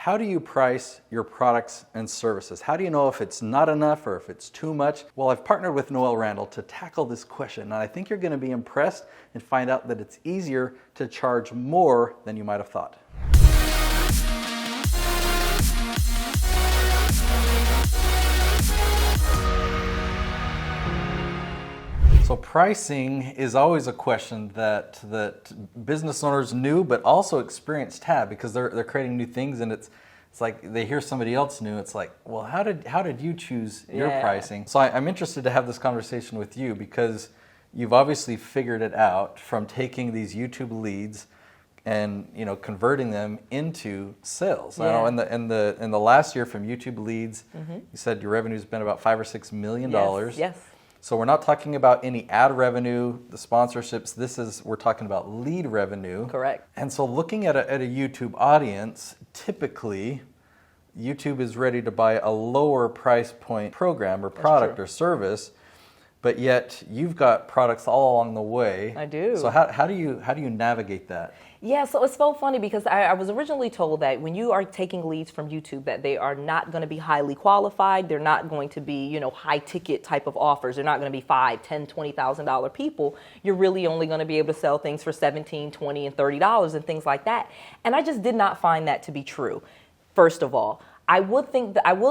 How do you price your products and services? How do you know if it's not enough or if it's too much? Well, I've partnered with Noel Randall to tackle this question, and I think you're going to be impressed and find out that it's easier to charge more than you might have thought. So pricing is always a question that business owners new but also experienced have, because they're creating new things, and it's like they hear somebody else new. It's like, well, how did you choose your pricing? So I'm interested to have this conversation with you, because you've obviously figured it out from taking these YouTube leads and converting them into sales. Yeah. I know in the last year from YouTube leads, you said your revenue's been about $5 or $6 million. Yes. So we're not talking about any ad revenue, the sponsorships. We're talking about lead revenue. Correct. And so looking at a YouTube audience, typically YouTube is ready to buy a lower price point program or product or service, but yet you've got products all along the way. I do. So how do you navigate that? Yeah, so it's so funny, because I was originally told that when you are taking leads from YouTube, that they are not going to be highly qualified. They're not going to be, high ticket type of offers. They're not going to be $5,000, $10,000, $20,000 people. You're really only going to be able to sell things for $17, $20, and $30 and things like that. And I just did not find that to be true. First of all, I will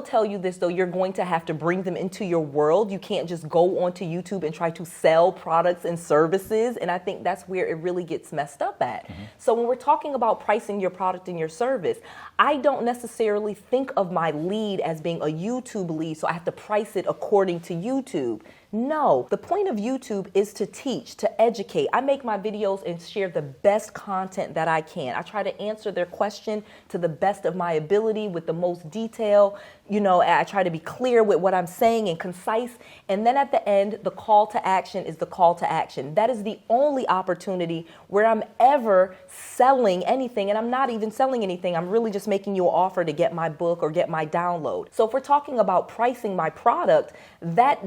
tell you this, though, you're going to have to bring them into your world. You can't just go onto YouTube and try to sell products and services. And I think that's where it really gets messed up at. So when we're talking about pricing your product and your service, I don't necessarily think of my lead as being a YouTube lead, so I have to price it according to YouTube. No, the point of YouTube is to teach, to educate. I make my videos and share the best content that I can. I try to answer their question to the best of my ability with the most detail. I try to be clear with what I'm saying and concise. And then at the end, the call to action is the call to action. That is the only opportunity where I'm ever selling anything. And I'm not even selling anything. I'm really just making you an offer to get my book or get my download. So if we're talking about pricing my product, that's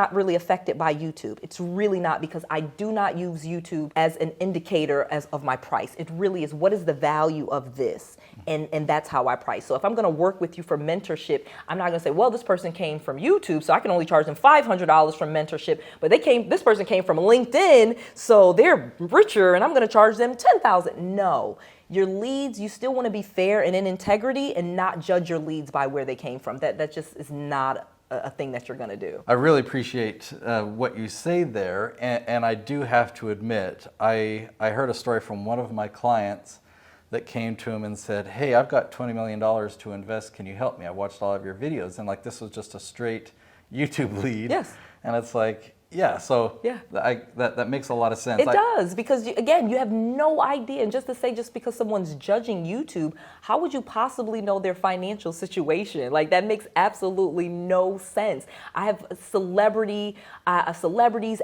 not really affected by YouTube. It's really not, because I do not use YouTube as an indicator of my price. It really is, what is the value of this? And that's how I price. So if I'm going to work with you for mentorship, I'm not going to say, well, this person came from YouTube, so I can only charge them $500 from mentorship. But this person came from LinkedIn, so they're richer, and I'm going to charge them $10,000. No. Your leads, you still want to be fair and in integrity, and not judge your leads by where they came from. That just is not a thing that you're going to do. I really appreciate what you say there, and I do have to admit, I heard a story from one of my clients that came to him and said, hey, I've got $20 million to invest. Can you help me? I watched all of your videos. And this was just a straight YouTube lead. Yes. And it's like, yeah, so yeah. That makes a lot of sense. It does, because again, you have no idea. And just to say, just because someone's judging YouTube, how would you possibly know their financial situation? That makes absolutely no sense. I have celebrities,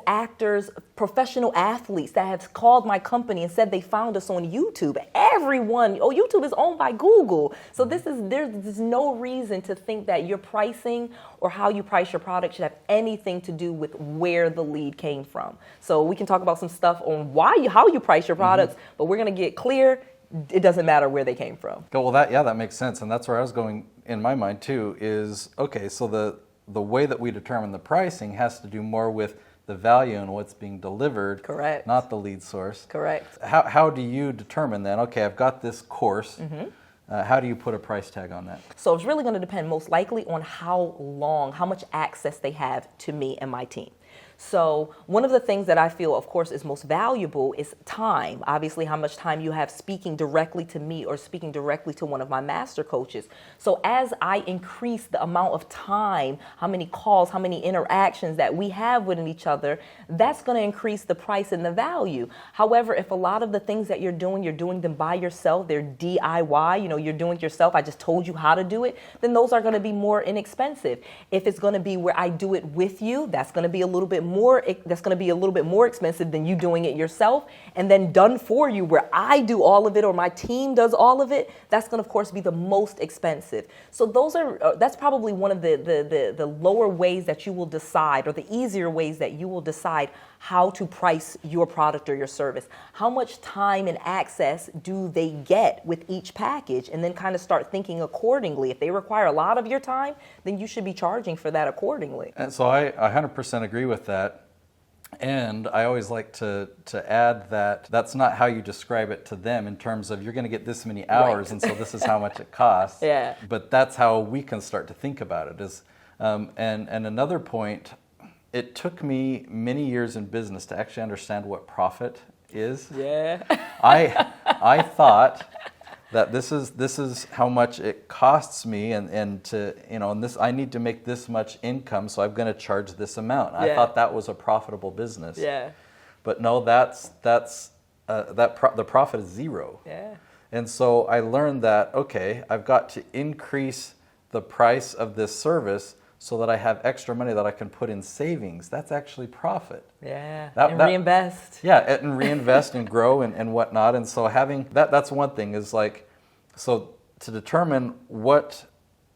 actors, professional athletes that have called my company and said they found us on YouTube. Everyone, YouTube is owned by Google. So there's no reason to think that your pricing or how you price your product should have anything to do with where the lead came from. So we can talk about some stuff on how you price your products, but we're going to get clear. It doesn't matter where they came from. Well, that makes sense, and that's where I was going in my mind too. Is okay. So the way that we determine the pricing has to do more with the value and what's being delivered. Correct. Not the lead source. Correct. How do you determine then? Okay, I've got this course. How do you put a price tag on that? So it's really going to depend most likely on how much access they have to me and my team. So one of the things that I feel, of course, is most valuable is time. Obviously, how much time you have speaking directly to me or speaking directly to one of my master coaches. So as I increase the amount of time, how many calls, how many interactions that we have with each other, that's going to increase the price and the value. However, if a lot of the things that you're doing them by yourself, they're DIY, you're doing it yourself, I just told you how to do it, then those are going to be more inexpensive. If it's going to be where I do it with you, that's going to be a little bit more, that's going to be a little bit more expensive than you doing it yourself, and then done for you where I do all of it or my team does all of it, that's going to of course be the most expensive. So that's probably one of the lower ways that you will decide, or the easier ways that you will decide how to price your product or your service. How much time and access do they get with each package? And then kind of start thinking accordingly. If they require a lot of your time, then you should be charging for that accordingly. And so I 100% agree with that. And I always like to add that that's not how you describe it to them in terms of you're going to get this many hours, right. And so this is how much it costs. Yeah. But that's how we can start to think about it. And another point, it took me many years in business to actually understand what profit is. Yeah. I thought that this is how much it costs me, and to, and this, I need to make this much income, so I'm going to charge this amount. I thought that was a profitable business. Yeah. But no, the profit is zero. Yeah. And so I learned that, okay, I've got to increase the price of this service so that I have extra money that I can put in savings. That's actually profit. Yeah, reinvest. Yeah, and reinvest and grow and whatnot. And so having that's one thing, is like, so to determine what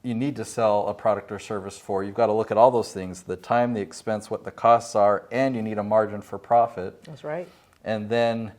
you need to sell a product or service for, you've got to look at all those things: the time, the expense, what the costs are, and you need a margin for profit. That's right. And then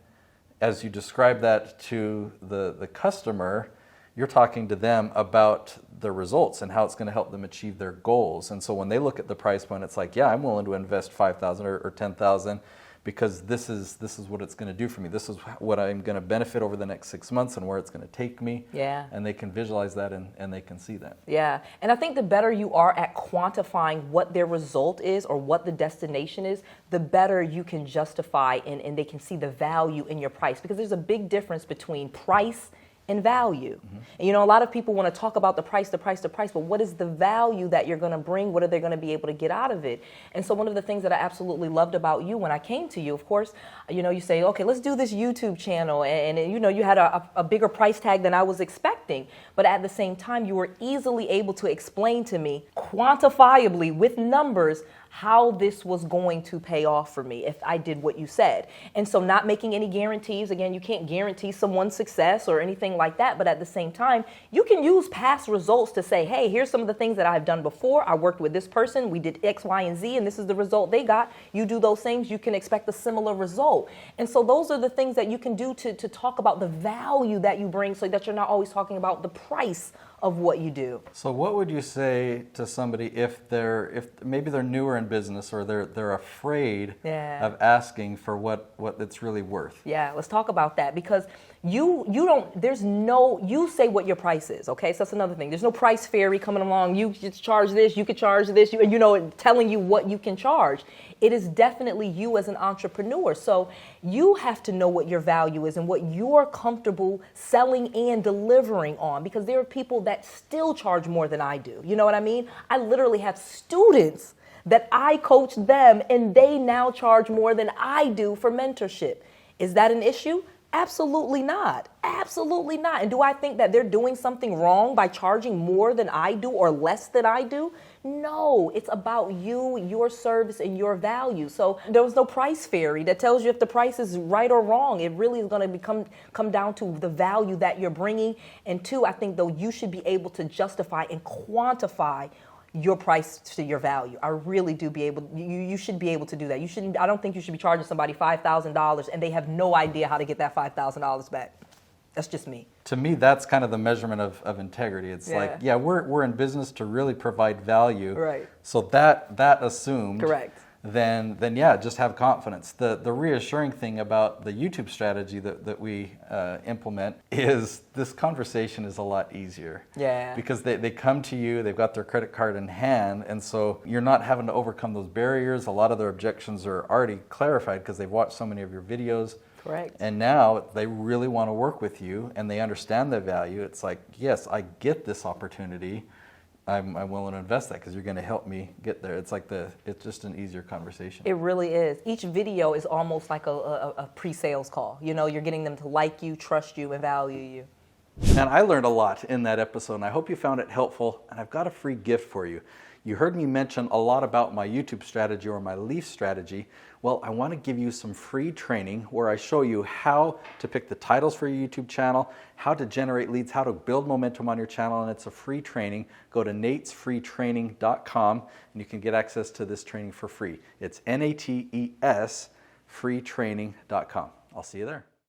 as you describe that to the customer, you're talking to them about the results and how it's going to help them achieve their goals. And so when they look at the price point, it's like, yeah, I'm willing to invest $5,000 or $10,000 because this is what it's going to do for me. This is what I'm going to benefit over the next 6 months and where it's going to take me. Yeah. And they can visualize that and they can see that. Yeah. And I think the better you are at quantifying what their result is or what the destination is, the better you can justify and they can see the value in your price, because there's a big difference between price and value. Mm-hmm. And, a lot of people want to talk about the price, but what is the value that you're going to bring? What are they going to be able to get out of it? And so one of the things that I absolutely loved about you when I came to you, of course, you say, okay, let's do this YouTube channel. And you had a bigger price tag than I was expecting. But at the same time, you were easily able to explain to me quantifiably with numbers how this was going to pay off for me if I did what you said. And so not making any guarantees. Again, you can't guarantee someone's success or anything like that. But at the same time, you can use past results to say, hey, here's some of the things that I've done before. I worked with this person. We did X, Y, and Z, and this is the result they got. You do those things, you can expect a similar result. And so those are the things that you can do to talk about the value that you bring, so that you're not always talking about the price of what you do. So what would you say to somebody if maybe they're newer in business, or they're afraid of asking for what it's really worth? Yeah, let's talk about that, because you say what your price is, okay? So that's another thing. There's no price fairy coming along. You just charge this, you could charge this, telling you what you can charge. It is definitely you as an entrepreneur. So you have to know what your value is and what you're comfortable selling and delivering on, because there are people that still charge more than I do. You know what I mean? I literally have students that I coach them and they now charge more than I do for mentorship. Is that an issue? Absolutely not. Absolutely not. And do I think that they're doing something wrong by charging more than I do or less than I do? No, it's about you, your service, and your value. So there was no price fairy that tells you if the price is right or wrong. It really is going to come down to the value that you're bringing. And two, I think, though, you should be able to justify and quantify your price to your value. I really do you should be able to do that. I don't think you should be charging somebody $5,000 and they have no idea how to get that $5,000 back. That's just me. To me, that's kind of the measurement of integrity. It's like, we're in business to really provide value. Right. So that assumed. Correct. Then just have confidence. The reassuring thing about the YouTube strategy that we implement is this conversation is a lot easier. Yeah. Because they come to you, they've got their credit card in hand, and so you're not having to overcome those barriers. A lot of their objections are already clarified because they've watched so many of your videos. Correct. And now they really want to work with you and they understand the value. It's like, yes, I get this opportunity. I'm willing to invest that because you're going to help me get there. It's just an easier conversation. It really is. Each video is almost like a pre-sales call. You're getting them to like you, trust you, and value you. And I learned a lot in that episode, and I hope you found it helpful. And I've got a free gift for you. You heard me mention a lot about my YouTube strategy or my leaf strategy. Well, I want to give you some free training where I show you how to pick the titles for your YouTube channel, how to generate leads, how to build momentum on your channel, and it's a free training. Go to natesfreetraining.com and you can get access to this training for free. It's NATES freetraining.com. I'll see you there.